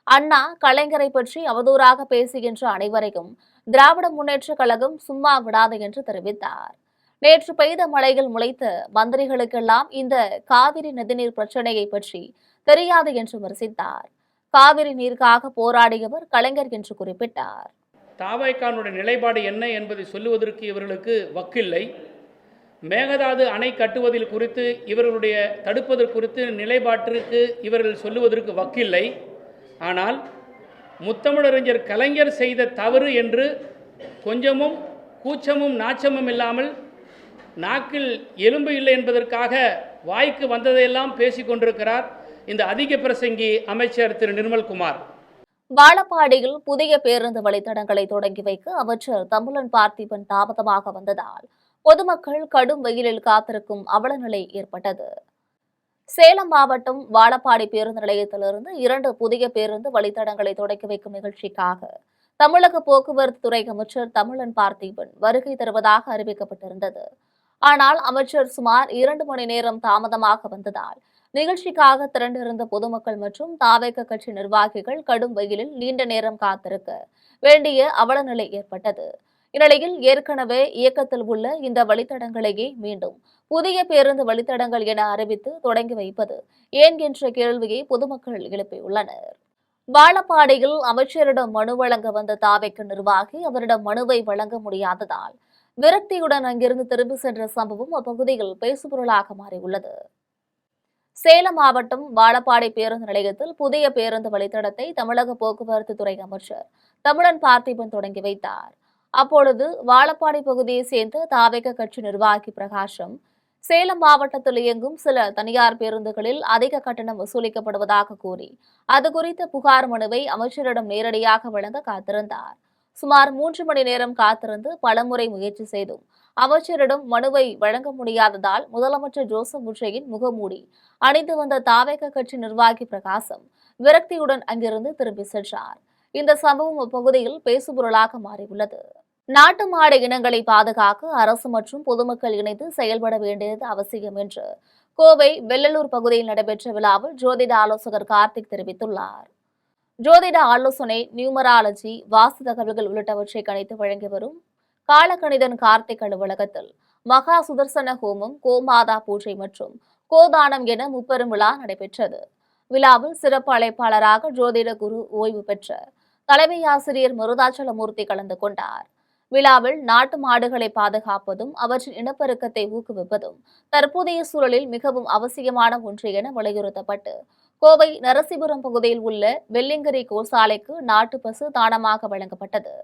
அண்ணா கலைஞரை பற்றி அவதூறாக பேசுகின்ற அனைவரையும் திராவிட முன்னேற்ற கழகம் சும்மா விடாது என்று தெரிவித்தார். நேற்று பெய்த மழையில் முளைத்த மந்திரிகளுக்கெல்லாம் இந்த காவிரி நதிநீர் பிரச்சினையை பற்றி தெரியாது என்று விமர்சித்தார். காவிரி நீருக்காக போராடியவர் கலைஞர் என்று குறிப்பிட்டார். தாவேகானுடைய நிலைப்பாடு என்ன என்பதை சொல்லுவதற்கு இவர்களுக்கு வக்கில்லை. மேகதாது அணை கட்டுவதில் குறித்து இவர்களுடைய தடுப்பதற்கு குறித்து நிலைப்பாட்டிற்கு இவர்கள் சொல்லுவதற்கு வக்கில்லை. ஆனால் முத்தமிழறிஞர் கலைஞர் செய்த தவறு என்று கொஞ்சமும் கூச்சமும் நாச்சமும் இல்லாமல் நாக்கில் எலும்பு இல்லை என்பதற்காக வாய்க்கு வந்ததையெல்லாம் பேசிக் கொண்டிருக்கிறார் இந்த அதிக பிரசங்கி அமைச்சர் திரு நிர்மல்குமார். வாழப்பாடியில் புதிய பேருந்து வழித்தடங்களை தொடங்கி வைக்க அமைச்சர் தமிழன் பார்த்திபன் தாமதமாக வந்ததால் பொதுமக்கள் கடும் வெயிலில் காத்திருக்கும் அவலநிலை ஏற்பட்டது. சேலம் மாவட்டம் வாழப்பாடி பேருந்து நிலையத்திலிருந்து 2 புதிய பேருந்து வழித்தடங்களை தொடங்கி வைக்கும் நிகழ்ச்சிக்காக தமிழக போக்குவரத்து துறை அமைச்சர் தமிழன் பார்த்திபன் வருகை தருவதாக அறிவிக்கப்பட்டிருந்தது. ஆனால் அமைச்சர் சுமார் 2 மணி நேரம் தாமதமாக வந்ததால் நிகழ்ச்சிக்காக திரண்டிருந்த பொதுமக்கள் மற்றும் தாவேக கட்சி நிர்வாகிகள் கடும் வெயிலில் நீண்ட நேரம் காத்திருக்க வேண்டிய அவலநிலை ஏற்பட்டது. இந்நிலையில் ஏற்கனவே இயக்கத்தில் உள்ள இந்த வழித்தடங்களையே மீண்டும் புதிய பேருந்து வழித்தடங்கள் என அறிவித்து தொடங்கி வைப்பது ஏன் என்ற கேள்வியை பொதுமக்கள் எழுப்பியுள்ளனர். வாழப்பாடியில் அமைச்சரிடம் மனு வழங்க வந்த தாவேக நிர்வாகி அவரிடம் மனுவை வழங்க முடியாததால் விரக்தியுடன் அங்கிருந்து திரும்பி சென்ற சம்பவம் அப்பகுதியில் பேசுபொருளாக மாறியுள்ளது. சேலம் மாவட்டம் வாழப்பாடி பேருந்து நிலையத்தில் புதிய பேருந்து வழித்தடத்தை தமிழக போக்குவரத்து துறை அமைச்சர் தமிழன் பார்த்திபன் தொடங்கி வைத்தார். அப்பொழுது வாழப்பாடி பகுதியை சேர்ந்த தாவேக கட்சி நிர்வாகி பிரகாசம் சேலம் மாவட்டத்தில் இயங்கும் சில தனியார் பேருந்துகளில் அதிக கட்டணம் வசூலிக்கப்படுவதாக கூறி அது குறித்த புகார் மனுவை அமைச்சரிடம் நேரடியாக வழங்க காத்திருந்தார். சுமார் 3 மணி நேரம் காத்திருந்து பலமுறை முயற்சி செய்தும் அமைச்சரிடம் மனுவை வழங்க முடியாததால் முதலமைச்சர் ஜோசப் விஜயின் முகமூடி அணிந்து வந்த தாவேக கட்சி நிர்வாகி பிரகாசம் விரக்தியுடன் அங்கிருந்து திரும்பி சென்றார். இந்த சம்பவம் அப்பகுதியில் பேசுபொருளாக மாறியுள்ளது. நாட்டு மாடு இனங்களை பாதுகாக்க அரசு மற்றும் பொதுமக்கள் இணைந்து செயல்பட வேண்டியது அவசியம் என்று கோவை வெள்ளலூர் பகுதியில் நடைபெற்ற விழாவில் ஜோதிட ஆலோசகர் கார்த்திக் தெரிவித்துள்ளார். ஜோதிட ஆலோசனை, நியூமராலஜி, வாஸ்து தகவல்கள் உள்ளிட்டவற்றை கணித்து வழங்கி வரும் காலக்கணிதன் கார்த்திக் அலுவலகத்தில் மகா சுதர்சன ஹோமம், கோமாதா பூஜை மற்றும் கோதானம் என முப்பெரும் விழா நடைபெற்றது. விழாவில் சிறப்பு அழைப்பாளராக ஜோதிட குரு ஓய்வு பெற்ற தலைமை ஆசிரியர் மருதாச்சலமூர்த்தி கலந்து கொண்டார். விழாவில் நாட்டு மாடுகளை பாதுகாப்பதும் அவற்றின் இனப்பெருக்கத்தை ஊக்குவிப்பதும் தற்போதைய சூழலில் மிகவும் அவசியமான ஒன்று என வலியுறுத்தப்பட்டு கோவை நரசிபுரம் பகுதியில் உள்ள வெள்ளிங்கிரி கோசாலைக்கு நாட்டு பசு தானமாக வழங்கப்பட்டது.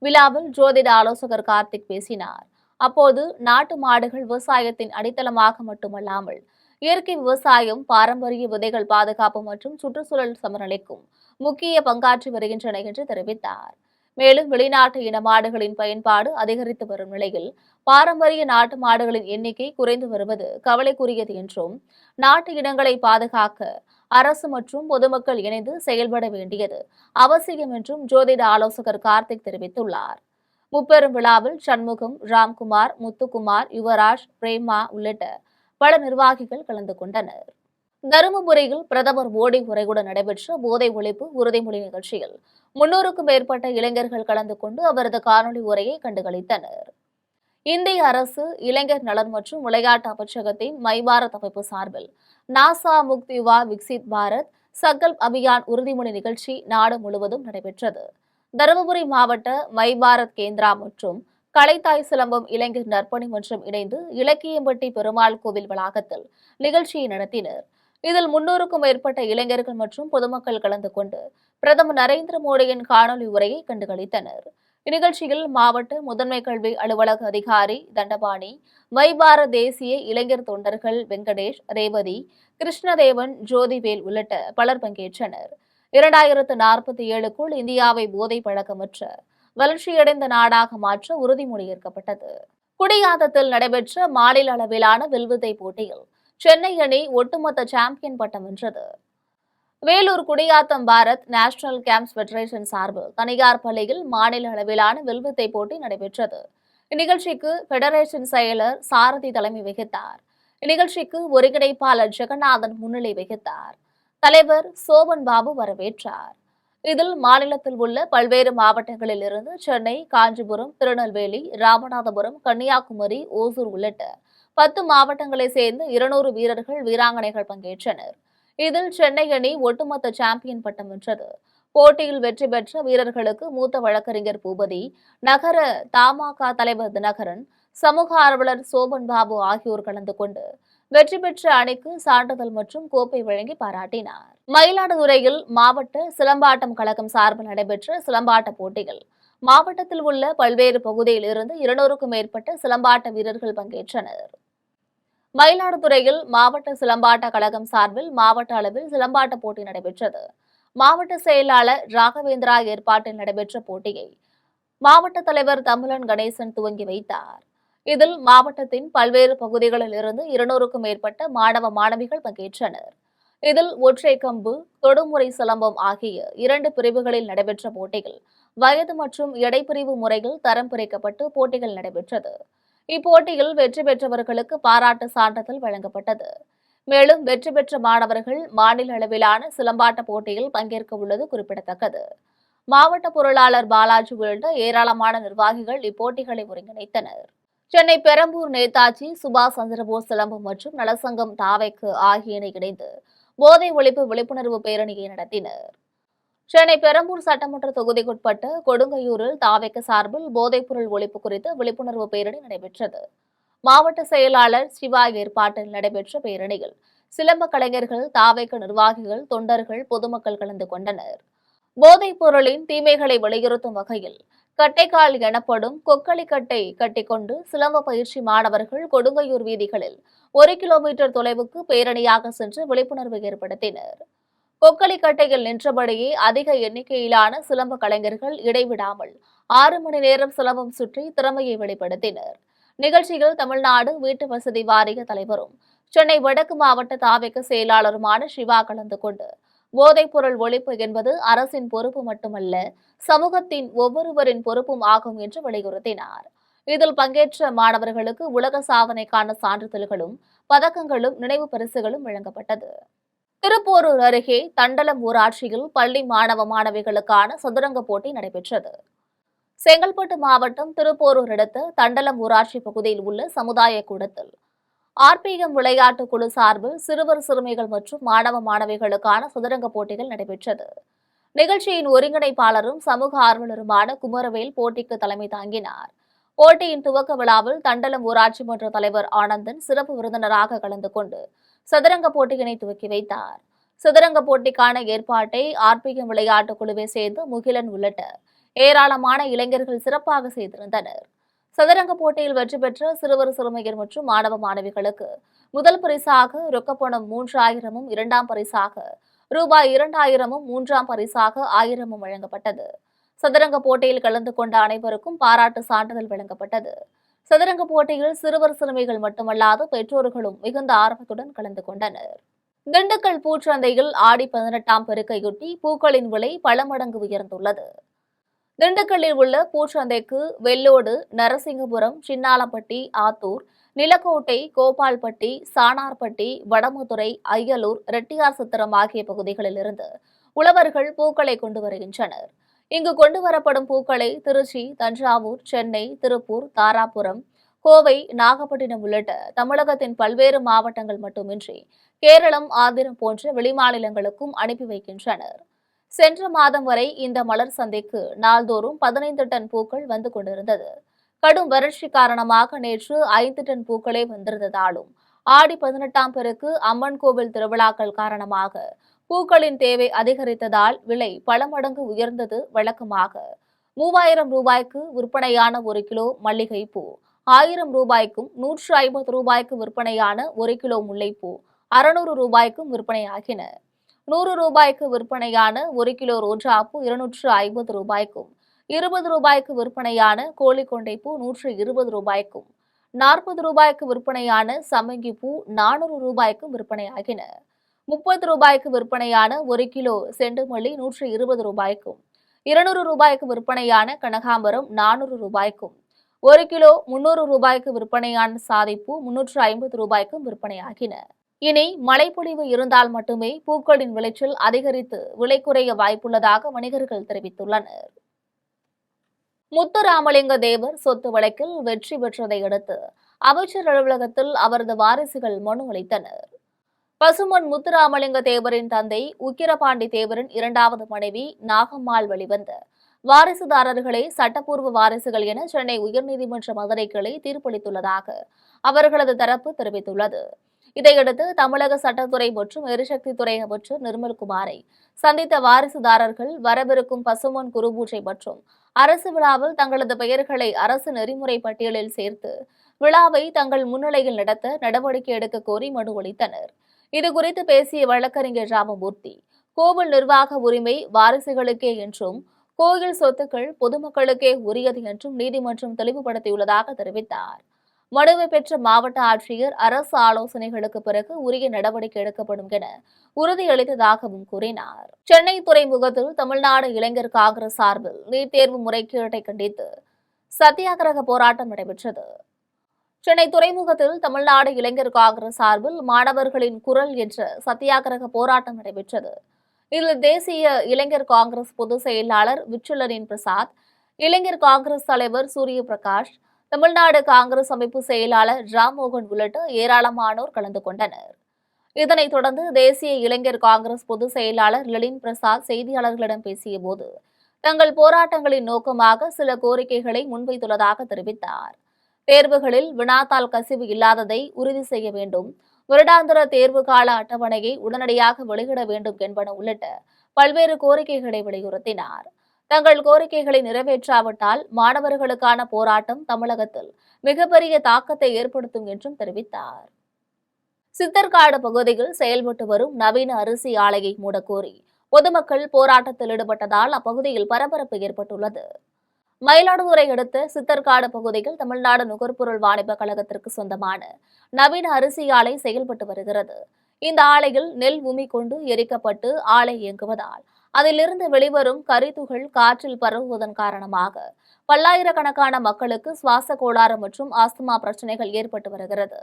விழாவில் ஜோதிட ஆலோசகர் கார்த்திக் பேசினார். அப்போது நாட்டு மாடுகள் விவசாயத்தின் அடித்தளமாக மட்டுமல்லாமல் இயற்கை விவசாயம், பாரம்பரிய விதைகள் பாதுகாப்பு மற்றும் சுற்றுச்சூழல் சமநிலைக்கும் முக்கிய பங்காற்றி வருகின்றன என்று தெரிவித்தார். மேலும் வெளிநாட்டு இன மாடுகளின் பயன்பாடு அதிகரித்து வரும் நிலையில் பாரம்பரிய நாட்டு மாடுகளின் எண்ணிக்கை குறைந்து வருவது கவலைக்குரியது என்றும் நாட்டு இனங்களை பாதுகாக்க அரசு மற்றும் பொதுமக்கள் இணைந்து செயல்பட வேண்டியது அவசியம் என்றும் ஜோதிட ஆலோசகர் கார்த்திக் தெரிவித்துள்ளார். முப்பெரும் விழாவில் சண்முகம், ராம்குமார், முத்துக்குமார், யுவராஜ், பிரேமா உள்ளிட்ட பல நிர்வாகிகள் கலந்து கொண்டனர். தருமபுரியில் பிரதமர் மோடி உரையுடன் நடைபெற்ற போதை ஒழிப்பு உறுதிமொழி நிகழ்ச்சியில் 300க்கும் மேற்பட்ட இளைஞர்கள் கலந்து கொண்டு அவரது காணொலி உரையை கண்டுகளித்தனர். இந்திய அரசு இளைஞர் நலன் மற்றும் விளையாட்டு அமைச்சகத்தின் மை பாரத் அமைப்பு சார்பில் நாசா முக்த் யுவா விக்சித் பாரத் சங்கல்ப் அபியான் உறுதிமொழி நிகழ்ச்சி நாடு முழுவதும் நடைபெற்றது. தருமபுரி மாவட்ட மை பாரத் கேந்திரா மற்றும் கலைத்தாய் சிலம்பம் இளைஞர் நற்பணி மன்றம் இணைந்து இலக்கியம்பட்டி பெருமாள் கோவில் வளாகத்தில் நிகழ்ச்சியை நடத்தினர். இதில் 300க்கும் மேற்பட்ட இளைஞர்கள் மற்றும் பொதுமக்கள் கலந்து கொண்டு பிரதமர் நரேந்திர மோடியின் காணொலி உரையை கண்டுகளித்தனர். இந்நிகழ்ச்சியில் மாவட்ட முதன்மை கல்வி அலுவலக அதிகாரி தண்டபாணி, மை பாரத் தேசிய இளைஞர் தொண்டர்கள் வெங்கடேஷ், ரேவதி, கிருஷ்ணதேவன், ஜோதிவேல் உள்ளிட்ட பலர் பங்கேற்றனர். 2047க்குள் இந்தியாவை போதை பழக்கமற்ற வளர்ச்சியடைந்த நாடாக மாற்ற உறுதிமொழி ஏற்கப்பட்டது. குடியாத்தத்தில் நடைபெற்ற மாநில அளவிலான வில்வித்தை போட்டியில் சென்னை அணி ஒட்டுமொத்த சாம்பியன் பட்டம் வென்றது. Vellore Gudiyatham Bharat national camps federation சார்பில் தனியார் பள்ளியில் மாநில அளவிலான வில்வித்தை போட்டி நடைபெற்றது. இந்நிகழ்ச்சிக்கு பெடரேஷன் செயலர் சாரதி தலைமை வகித்தார். இந்நிகழ்ச்சிக்கு ஒருங்கிணைப்பாளர் ஜெகநாதன் முன்னிலை வகித்தார். தலைவர் சோபன் பாபு வரவேற்றார். இதில் மாநிலத்தில் உள்ள பல்வேறு மாவட்டங்களில் இருந்து சென்னை, காஞ்சிபுரம், திருநெல்வேலி, ராமநாதபுரம், கன்னியாகுமரி, ஓசூர் உள்ளிட்ட 10 மாவட்டங்களை சேர்ந்த 200 வீரர்கள், வீராங்கனைகள் பங்கேற்றனர். இதில் சென்னை அணி ஒட்டுமொத்த சாம்பியன் பட்டம் வென்றது. போட்டியில் வெற்றி பெற்ற வீரர்களுக்கு மூத்த வழக்கறிஞர் பூபதி, நகர தமாக தலைவர் தினகரன், சமூக ஆர்வலர் சோபன் பாபு ஆகியோர் கலந்து கொண்டு வெற்றி பெற்ற அணிக்கு சான்றிதழ் மற்றும் கோப்பை வழங்கி பாராட்டினார். மயிலாடுதுறையில் மாவட்ட சிலம்பாட்டம் கழகம் சார்பில் நடைபெற்ற சிலம்பாட்ட போட்டிகள் மாவட்டத்தில் உள்ள பல்வேறு பகுதியில் இருந்து 200க்கும் மேற்பட்ட சிலம்பாட்ட வீரர்கள் பங்கேற்றனர். மயிலாடுதுறையில் மாவட்ட சிலம்பாட்ட கழகம் சார்பில் மாவட்ட அளவில் சிலம்பாட்ட போட்டி நடைபெற்றது. மாவட்ட செயலாளர் ராகவேந்திரா ஏற்பாட்டில் நடைபெற்ற போட்டியை மாவட்ட தலைவர் தமிழன் கணேசன் துவங்கி வைத்தார். இதில் மாவட்டத்தின் பல்வேறு பகுதிகளில் இருந்து 200க்கும் மேற்பட்ட மாணவ மாணவிகள் பங்கேற்றனர். இதில் ஒற்றை கம்பு, தொடுமுறை சிலம்பம் ஆகிய 2 பிரிவுகளில் நடைபெற்ற போட்டிகள் வயது மற்றும் எடை பிரிவு முறையில் தரம் பிரிக்கப்பட்டு போட்டிகள் நடைபெற்றது. இப்போட்டியில் வெற்றி பெற்றவர்களுக்கு பாராட்டு சான்றிதழ் வழங்கப்பட்டது. மேலும் வெற்றி பெற்ற மாணவர்கள் மாநில அளவிலான சிலம்பாட்ட போட்டியில் பங்கேற்க உள்ளது குறிப்பிடத்தக்கது. மாவட்ட பொருளாளர் பாலாஜி உள்ளிட்ட ஏராளமான நிர்வாகிகள் இப்போட்டிகளை ஒருங்கிணைத்தனர். சென்னை பெரம்பூர் நேதாஜி சுபாஷ் சந்திரபோஸ் சிலம்பம் மற்றும் நலசங்கம் தாவைக்கு ஆகியன இணைந்து போதை ஒழிப்பு விழிப்புணர்வு பேரணியை நடத்தினர். சென்னை பெரம்பூர் சட்டமன்ற தொகுதிக்குட்பட்ட கொடுங்கையூரில் தாவைக்கு சார்பில் போதைப்பொருள் ஒழிப்பு குறித்த விழிப்புணர்வு பேரணி நடைபெற்றது. மாவட்ட செயலாளர் சிவா ஏற்பாட்டில் நடைபெற்ற பேரணியில் சிலம்ப கலைஞர்கள், தாவைக்கு நிர்வாகிகள், தொண்டர்கள், பொதுமக்கள் கலந்து கொண்டனர். போதைப் பொருளின் தீமைகளை வலியுறுத்தும் வகையில் கட்டைக்கால் எனப்படும் கொக்களிக்கட்டை கட்டிக்கொண்டு சிலம்ப பயிற்சி மாணவர்கள் கொடுங்கையூர் வீதிகளில் 1 கிலோமீட்டர் தொலைவுக்கு பேரணியாக சென்று விழிப்புணர்வு ஏற்படுத்தினர். கொக்களிக்கட்டையில் நின்றபடியே அதிக எண்ணிக்கையிலான சிலம்ப கலைஞர்கள் இடைவிடாமல் 6 மணி நேரம் சிலம்பம் சுற்றி திறமையை வெளிப்படுத்தினர். நிகழ்ச்சியில் தமிழ்நாடு வீட்டு வசதி வாரிய தலைவரும் சென்னை வடக்கு மாவட்ட தாவைக்கு செயலாளருமான சிவா கலந்து கொண்டு போதைப்பொருள் ஒழிப்பு என்பது அரசின் பொறுப்பு மட்டுமல்ல, சமூகத்தின் ஒவ்வொருவரின் பொறுப்பும் ஆகும் என்று வலியுறுத்தினார். இதில் பங்கேற்ற மாணவர்களுக்கு உலக சாதனைக்கான சான்றிதழ்களும் பதக்கங்களும் நினைவு பரிசுகளும் வழங்கப்பட்டது. திருப்போரூர் அருகே தண்டலம் ஊராட்சியில் பள்ளி மாணவ மாணவிகளுக்கான சதுரங்க போட்டி நடைபெற்றது. செங்கல்பட்டு மாவட்டம் திருப்போரூர் அடுத்த தண்டலம் ஊராட்சி பகுதியில் உள்ள சமுதாய கூடத்தில் RPM விளையாட்டு குழு சார்பில் சிறுவர் சிறுமிகள் மற்றும் மாணவ மாணவிகளுக்கான சதுரங்க போட்டிகள் நடைபெற்றது. நிகழ்ச்சியின் ஒருங்கிணைப்பாளரும் சமூக ஆர்வலருமான குமரவேல் போட்டிக்கு தலைமை தாங்கினார். போட்டியின் துவக்க விழாவில் தண்டலம் ஊராட்சி மன்ற தலைவர் ஆனந்தன் சிறப்பு விருந்தினராக கலந்து கொண்டு சதுரங்க போட்டியினை துவக்கி வைத்தார். சதுரங்க போட்டிக்கான ஏற்பாட்டை RPM விளையாட்டு குழுவை சேர்ந்த முகிலன் உள்ளிட்ட ஏராளமான இளைஞர்கள் சிறப்பாக செய்திருந்தனர். சதுரங்க போட்டியில் வெற்றி பெற்ற சிறுவர் சிறுமியர் மற்றும் மாணவ மாணவிகளுக்கு முதல் பரிசாக ரொக்கப்பணம் 3000 இரண்டாம் பரிசாக ரூபாய் 2000 மூன்றாம் பரிசாக 1000 வழங்கப்பட்டது. சதுரங்க போட்டியில் கலந்து கொண்ட அனைவருக்கும் பாராட்டு சான்றிதழ் வழங்கப்பட்டது. சதுரங்க போட்டியில் சிறுவர் சிறுமிகள் மட்டுமல்லாது பெற்றோர்களும் மிகுந்த ஆர்வத்துடன் கலந்து கொண்டனர். திண்டுக்கல் பூச்சந்தையில் ஆடி 18ஆம் பெருக்கையொட்டி பூக்களின் விலை பல மடங்கு உயர்ந்துள்ளது. திண்டுக்கல்லில் உள்ள பூச்சந்தைக்கு வெள்ளோடு, நரசிங்கபுரம், சின்னாலப்பட்டி, ஆத்தூர், நிலக்கோட்டை, கோபால்பட்டி, சாணார்பட்டி, வடமுதுறை, அய்யலூர், ரெட்டியார் சத்திரம் ஆகிய பகுதிகளில் இருந்து உழவர்கள் பூக்களை கொண்டு வருகின்றனர். இங்கு கொண்டு வரப்படும் பூக்களை திருச்சி, தஞ்சாவூர், சென்னை, திருப்பூர், தாராபுரம், கோவை, நாகப்பட்டினம் உள்ளிட்ட தமிழகத்தின் பல்வேறு மாவட்டங்கள் மட்டுமின்றி கேரளம், ஆந்திரம் போன்ற வெளிமாநிலங்களுக்கும் அனுப்பி வைக்கின்றனர். சென்ற மாதம் வரை இந்த மலர் சந்தைக்கு நாள்தோறும் 15 டன் பூக்கள் வந்து கொண்டிருந்தது. கடும் வறட்சி காரணமாக நேற்று 5 டன் பூக்களே வந்திருந்ததாலும் ஆடி 18ஆம் பெருக்கு அம்மன் கோவில் திருவிழாக்கள் காரணமாக பூக்களின் தேவை அதிகரித்ததால் விலை பல மடங்கு உயர்ந்தது. வழக்கமாக 3000 ரூபாய்க்கு விற்பனையான 1 கிலோ மல்லிகைப்பூ 1000 ரூபாய்க்கும், 150 ரூபாய்க்கு விற்பனையான 1 கிலோ முல்லைப்பூ 600 ரூபாய்க்கும் விற்பனையாகின. 100 ரூபாய்க்கு விற்பனையான 1 கிலோ ரோஜாப்பூ 250 ரூபாய்க்கும், 20 ரூபாய்க்கு விற்பனையான கோழிக்கொண்டைப்பூ 120 ரூபாய்க்கும், 40 ரூபாய்க்கு விற்பனையான சம்மங்கிப்பூ 400 ரூபாய்க்கும் விற்பனையாகின. 30 ரூபாய்க்கு விற்பனையான 1 கிலோ செண்டுமல்லி 120 ரூபாய்க்கும், 200 ரூபாய்க்கு விற்பனையான கனகாம்பரம் 400 ரூபாய்க்கும், 1 கிலோ 300 ரூபாய்க்கு விற்பனையான சாதிப்பூ 350 ரூபாய்க்கும் விற்பனையாகின. இனி மழைப்பொழிவு இருந்தால் மட்டுமே பூக்களின் விளைச்சல் அதிகரித்து விலை குறைய வாய்ப்புள்ளதாக வணிகர்கள் தெரிவித்துள்ளனர். முத்துராமலிங்க தேவர் சொத்து வழக்கில் வெற்றி பெற்றதை அடுத்து அமைச்சர் அலுவலகத்தில் அவரது வாரிசுகள் மனு அளித்தனர். பசுமன் முத்துராமலிங்க தேவரின் தந்தை உக்கிரபாண்டி தேவரின் 2வது மனைவி நாகம்மாள் வெளிவந்த வாரிசுதாரர்களே சட்டப்பூர்வ வாரிசுகள் என சென்னை உயர்நீதிமன்ற மதுரை கிளை தீர்ப்பளித்துள்ளதாக அவர்களது தரப்பு தெரிவித்துள்ளது. இதையடுத்து தமிழக சட்டத்துறை மற்றும் எரிசக்தித்துறை அமைச்சர் நிர்மல்குமாரை சந்தித்த வாரிசுதாரர்கள் வரவிருக்கும் பசுமன் குருபூஜை மற்றும் அரசு விழாவில் தங்களது பெயர்களை அரசு நெறிமுறை பட்டியலில் சேர்த்து விழாவை தங்கள் முன்னிலையில் நடத்த நடவடிக்கை எடுக்க கோரி மனு அளித்தனர். இதுகுறித்து பேசிய வழக்கறிஞர் ராமமூர்த்தி, கோவில் நிர்வாக உரிமை வாரிசுகளுக்கே என்றும் கோயில் சொத்துக்கள் பொதுமக்களுக்கே உரியது என்றும் நீதிமன்றம் தெளிவுபடுத்தியுள்ளதாக தெரிவித்தார். மனுவை பெற்ற மாவட்ட ஆட்சியர் அரசு ஆலோசனைகளுக்கு பிறகு உரிய நடவடிக்கை எடுக்கப்படும் என உறுதியளித்ததாகவும் கூறினார். சென்னை துறைமுகத்தில் தமிழ்நாடு இளைஞர் காங்கிரஸ் சார்பில் நீட் தேர்வு முறைகேட்டை கண்டித்து சத்தியாகிரக போராட்டம் நடைபெற்றது. சென்னை துறைமுகத்தில் தமிழ்நாடு இளைஞர் காங்கிரஸ் சார்பில் மாணவர்களின் குரல் என்ற சத்தியாகிரக போராட்டம் நடைபெற்றது. இதில் தேசிய இளைஞர் காங்கிரஸ் பொதுச் செயலாளர் விச்சுலனின் பிரசாத், இளைஞர் காங்கிரஸ் தலைவர் சூரிய பிரகாஷ், தமிழ்நாடு காங்கிரஸ் அமைப்பு செயலாளர் ராம்மோகன் உள்ளிட்ட ஏராளமானோர் கலந்து கொண்டனர். இதனைத் தொடர்ந்து தேசிய இளைஞர் காங்கிரஸ் பொதுச் செயலாளர் லலின் பிரசாத் செய்தியாளர்களிடம் பேசியபோது தங்கள் போராட்டங்களின் நோக்கமாக சில கோரிக்கைகளை முன்வைத்துள்ளதாக தெரிவித்தார். தேர்வுகளில் வினாத்தாள் கசிவு இல்லாததை உறுதி செய்ய வேண்டும், வருடாந்திர தேர்வு கால அட்டவணையை உடனடியாக வெளியிட வேண்டும் என்பன உள்ளிட்ட பல்வேறு கோரிக்கைகளை வலியுறுத்தினார். தங்கள் கோரிக்கைகளை நிறைவேற்றாவிட்டால் மாணவர்களுக்கான போராட்டம் தமிழகத்தில் மிகப்பெரிய தாக்கத்தை ஏற்படுத்தும் என்றும் தெரிவித்தார். சித்தர்காடு பகுதியில் செயல்பட்டு வரும் நவீன அரிசி ஆலையை மூடக்கோரி பொதுமக்கள் போராட்டத்தில் ஈடுபட்டதால் அப்பகுதியில் பரபரப்பு ஏற்பட்டுள்ளது. மயிலாடுதுறை அடுத்த சித்தர்காடு பகுதியில் தமிழ்நாடு நுகர்பொருள் வாணிப கழகத்திற்கு சொந்தமான நவீன அரிசி ஆலை செயல்பட்டு வருகிறது. இந்த ஆலையில் நெல் உமி கொண்டு எரிக்கப்பட்டு ஆலை இயங்குவதால் அதிலிருந்து வெளிவரும் கரித்துகள் காற்றில் பரவுவதன் காரணமாக பல்லாயிரக்கணக்கான மக்களுக்கு சுவாச கோளாறு மற்றும் ஆஸ்துமா பிரச்சனைகள் ஏற்பட்டு வருகிறது.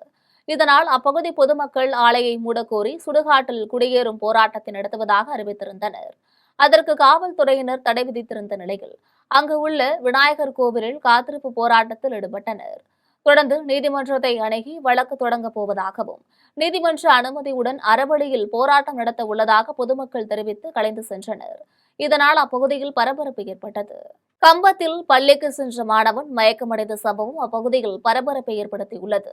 இதனால் அப்பகுதி பொதுமக்கள் ஆலையை மூடக்கோரி சுடுகாட்டில் குடியேறும் போராட்டத்தை நடத்துவதாக அறிவித்திருந்தனர். அதற்கு காவல்துறையினர் தடை விதித்திருந்த நிலையில் அங்கு உள்ள விநாயகர் கோவிலில் காத்திருப்பு போராட்டத்தில் ஈடுபட்டனர். தொடர்ந்து நீதிமன்றத்தை அணுகி வழக்கு தொடங்கப் போவதாகவும் நீதிமன்ற அனுமதியுடன் அறவழியில் போராட்டம் நடத்த உள்ளதாக பொதுமக்கள் தெரிவித்து கலைந்து சென்றனர். இதனால் அப்பகுதியில் பரபரப்பு ஏற்பட்டது. கம்பத்தில் பள்ளிக்கு சென்ற மாணவன் மயக்கமடைந்த சம்பவம் அப்பகுதியில் பரபரப்பை ஏற்படுத்தியுள்ளது.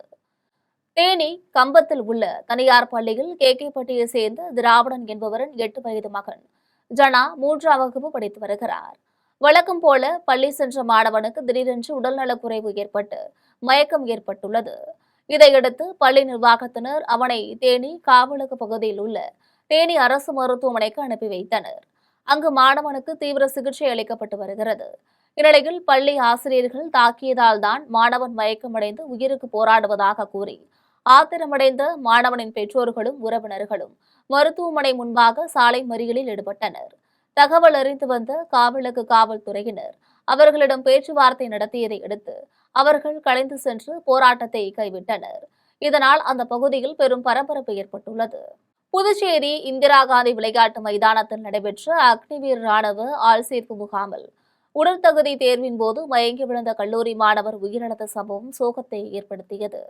தேனி கம்பத்தில் உள்ள தனியார் பள்ளியில் கேகேப்பட்டியை சேர்ந்த திராவிடன் என்பவரின் 8 வயது மகன் ஜனா 3ஆம் வகுப்பு படித்து வருகிறார். வழக்கம் போல பள்ளி சென்ற மாணவனுக்கு திடீரென்று உடல்நலக்குறைவு ஏற்பட்டு மயக்கம் ஏற்பட்டுள்ளது. இதையடுத்து பள்ளி நிர்வாகத்தினர் அவனை தேனி காவலக பகுதியில் உள்ள தேனி அரசு மருத்துவமனைக்கு அனுப்பி வைத்தனர். அங்கு மாணவனுக்கு தீவிர சிகிச்சை அளிக்கப்பட்டு வருகிறது. இந்நிலையில் பள்ளி ஆசிரியர்கள் தாக்கியதால் தான் மாணவன் மயக்கமடைந்து உயிருக்கு போராடுவதாக கூறி ஆத்திரமடைந்த மாணவனின் பெற்றோர்களும் உறவினர்களும் மருத்துவமனை முன்பாக சாலை மறியலில் ஈடுபட்டனர். தகவல் அறிந்து வந்த காவலக காவல்துறையினர் அவர்களிடம் பேச்சுவார்த்தை நடத்தியதை அடுத்து அவர்கள் கலைந்து சென்று போராட்டத்தை கைவிட்டனர். இதனால் அந்த பகுதியில் பெரும் பரபரப்பு ஏற்பட்டுள்ளது. புதுச்சேரி இந்திரா காந்தி விளையாட்டு மைதானத்தில் நடைபெற்ற அக்னிவீர் ராணுவ ஆள்சேர்ப்பு முகாமில் உடற்தகுதி தேர்வின் போது மயங்கி விழுந்த கல்லூரி மாணவர் உயிரிழந்த சம்பவம் சோகத்தை ஏற்படுத்தியது.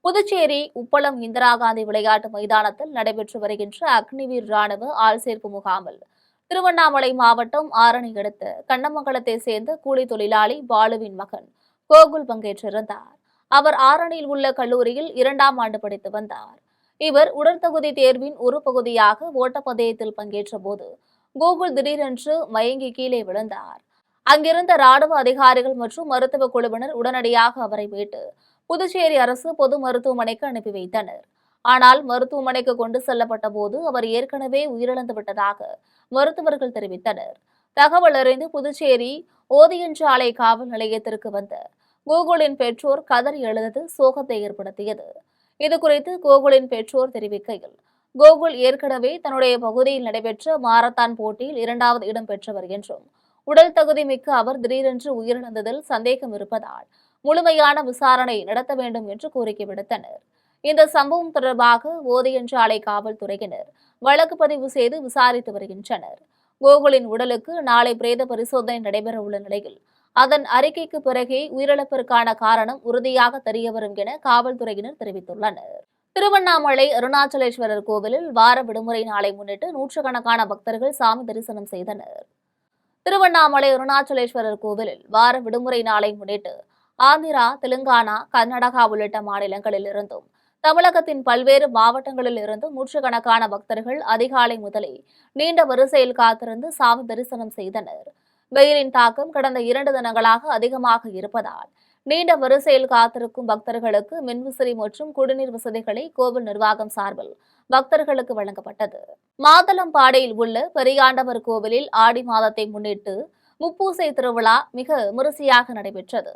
புதுச்சேரி உப்பளம் இந்திரா காந்தி விளையாட்டு மைதானத்தில் நடைபெற்று வருகின்ற அக்னிவீர் ராணுவ ஆள்சேர்ப்பு முகாமில் திருவண்ணாமலை மாவட்டம் ஆரணி அடுத்த கண்ணமங்கலத்தை சேர்ந்த கூலி தொழிலாளி பாலுவின் மகன் கோகுல் பங்கேற்றிருந்தார். அவர் ஆரணியில் உள்ள கல்லூரியில் 2ஆம் ஆண்டு படித்து வந்தார். இவர் உடற்தகுதி தேர்வின் ஒரு பகுதியாக ஓட்டப்பந்தயத்தில் பங்கேற்ற போது கோகுல் திடீரென்று மயங்கி கீழே விழுந்தார். அங்கிருந்த ராணுவ அதிகாரிகள் மற்றும் மருத்துவ குழுவினர் உடனடியாக அவரை மீட்டு புதுச்சேரி அரசு பொது மருத்துவமனைக்கு அனுப்பி வைத்தனர். ஆனால் மருத்துவமனைக்கு கொண்டு செல்லப்பட்ட போது அவர் ஏற்கனவே உயிரிழந்து விட்டதாக மருத்துவர்கள் தெரிவித்தனர். தகவல் அறிந்து புதுச்சேரி ஓதியஞ்சாலை காவல் நிலையத்திற்கு வந்த கோகுலின் பெற்றோர் கதறி எழுந்தது சோகத்தை ஏற்படுத்தியது. இதுகுறித்து கோகுலின் பெற்றோர் தெரிவிக்கையில், கோகுல் ஏற்கனவே தன்னுடைய பகுதியில் நடைபெற்ற மாரத்தான் போட்டியில் 2வது இடம் பெற்றவர் என்றும் உடல் தகுதி மிக்க அவர் திடீரென்று உயிரிழந்ததில் சந்தேகம் இருப்பதால் முழுமையான விசாரணை நடத்த வேண்டும் என்று கோரிக்கை விடுத்தனர். இந்த சம்பவம் தொடர்பாக ஓதியஞ்சாலை காவல்துறையினர் வழக்கு பதிவு செய்து விசாரித்து வருகின்றனர். கோகுலின் உடலுக்கு நாளை பிரேத பரிசோதனை நடைபெற உள்ள நிலையில் அதன் அறிக்கைக்கு பிறகே உயிரிழப்பிற்கான காரணம் உறுதியாக தெரியவரும் என காவல்துறையினர் தெரிவித்துள்ளனர். திருவண்ணாமலை அருணாச்சலேஸ்வரர் கோவிலில் வார விடுமுறை நாளை முன்னிட்டு நூற்றுக்கணக்கான பக்தர்கள் சாமி தரிசனம் செய்தனர். திருவண்ணாமலை அருணாச்சலேஸ்வரர் கோவிலில் வார விடுமுறை நாளை முன்னிட்டு ஆந்திரா, தெலுங்கானா, கர்நாடகா உள்ளிட்ட மாநிலங்களில் இருந்தும் தமிழகத்தின் பல்வேறு மாவட்டங்களில் இருந்தும் நூற்றுக்கணக்கான பக்தர்கள் அதிகாலை முதலே நீண்ட வரிசையில் காத்திருந்து சாமி தரிசனம் செய்தனர். வெயிலின் தாக்கம் கடந்த 2 தினங்களாக அதிகமாக இருப்பதால் நீண்ட வரிசையில் காத்திருக்கும் பக்தர்களுக்கு மின்விசிறி மற்றும் குடிநீர் வசதிகளை கோவில் நிர்வாகம் சார்பில் பக்தர்களுக்கு வழங்கப்பட்டது. மாதளம்பாடியில் உள்ள பெரியாண்டவர் கோவிலில் ஆடி மாதத்தை முன்னிட்டு முப்பூசை திருவிழா மிக விமரிசையாக நடைபெற்றது.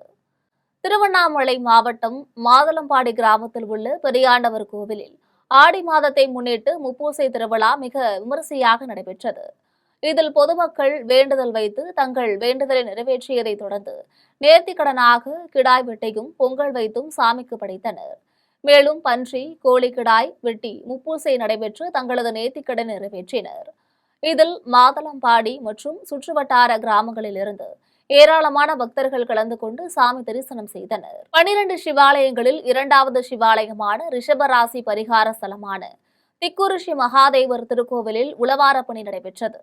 திருவண்ணாமலை மாவட்டம் மாதளம்பாடி கிராமத்தில் உள்ள பெரியாண்டவர் கோவிலில் ஆடி மாதத்தை முன்னிட்டு முப்பூசை திருவிழா மிக விமரிசையாக நடைபெற்றது. இதில் பொதுமக்கள் வேண்டுதல் வைத்து தங்கள் வேண்டுதலை நிறைவேற்றியதை தொடர்ந்து நேர்த்திக்கடனாக கிடாய் வெட்டியும் பொங்கல் வைத்தும் சாமிக்கு படைத்தனர். மேலும் பன்றி, கோழி கிடாய் வெட்டி முப்பூசை நடைபெற்று தங்களது நேர்த்திக்கடன் நிறைவேற்றினர். இதில் மாதளம்பாடி மற்றும் சுற்றுவட்டார கிராமங்களில் இருந்து ஏராளமான பக்தர்கள் கலந்து கொண்டு சாமி தரிசனம் செய்தனர். 12 சிவாலயங்களில் 2வது சிவாலயமான ரிஷபராசி பரிகார ஸ்தலமான திக்கூர் ஸ்ரீ மகாதேவர் திருக்கோவிலில் உழவார பணி நடைபெற்றது.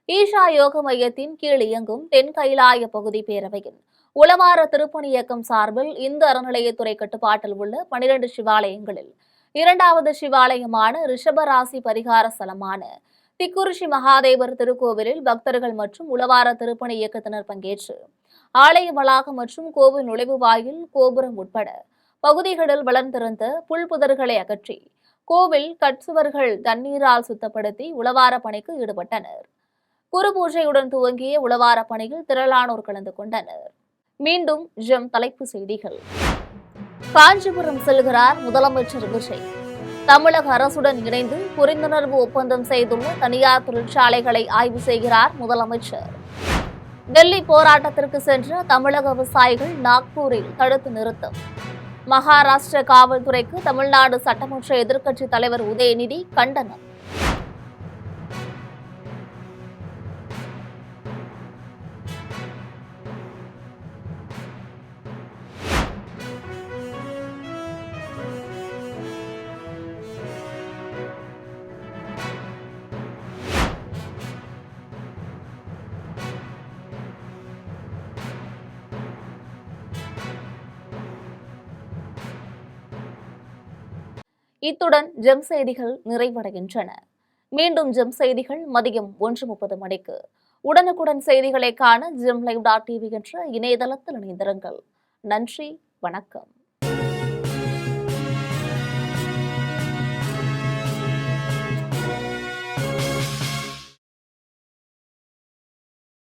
ஈஷா யோக மையத்தின் கீழ் இயங்கும் தென் கைலாய பகுதி பேரவையின் உழவார திருப்பணி இயக்கம் சார்பில் இந்து அறநிலையத்துறை கட்டுப்பாட்டில் உள்ள 12 சிவாலயங்களில் 2வது சிவாலயமான ரிஷபராசி பரிகார ஸ்தலமான திக்கூர் ஸ்ரீ மகாதேவர் திருக்கோவிலில் பக்தர்கள் மற்றும் உழவார திருப்பணி இயக்கத்தினர் பங்கேற்று ஆலய வளாகம் மற்றும் கோவில் நுழைவு வாயில், கோபுரம் உட்பட பகுதிகளில் வளர்ந்திருந்த புல்புதர்களை அகற்றி கோவில் கட்சுவர்கள் தண்ணீரால் சுத்தப்படுத்தி உழவார பணிக்கு ஈடுபட்டனர். குரு பூஜையுடன் துவங்கிய உழவார பணியில் திரளானோர் கலந்து கொண்டனர். மீண்டும் தலைப்புச் செய்திகள். காஞ்சிபுரம் செல்கிறார் முதலமைச்சர் விஜய். தமிழக அரசுடன் இணைந்து புரிந்துணர்வு ஒப்பந்தம் செய்துள்ள தனியார் தொழிற்சாலைகளை ஆய்வு செய்கிறார் முதலமைச்சர். டெல்லி போராட்டத்திற்கு சென்ற தமிழக விவசாயிகள் நாக்பூரில் தடுத்து நிறுத்தம். மகாராஷ்டிர காவல்துறைக்கு தமிழ்நாடு சட்டமன்ற எதிர்க்கட்சித் தலைவர் உதயநிதி கண்டனம். இத்துடன் ஜெம் செய்திகள் நிறைவடைகின்றன. மீண்டும் ஜெம் செய்திகள் மதியம் 1:30 மணிக்கு. உடனுக்குடன் செய்திகளை காண ஜெம் லைவ்.tv என்ற இணையதளத்தில் இணைந்திருங்கள். நன்றி, வணக்கம்.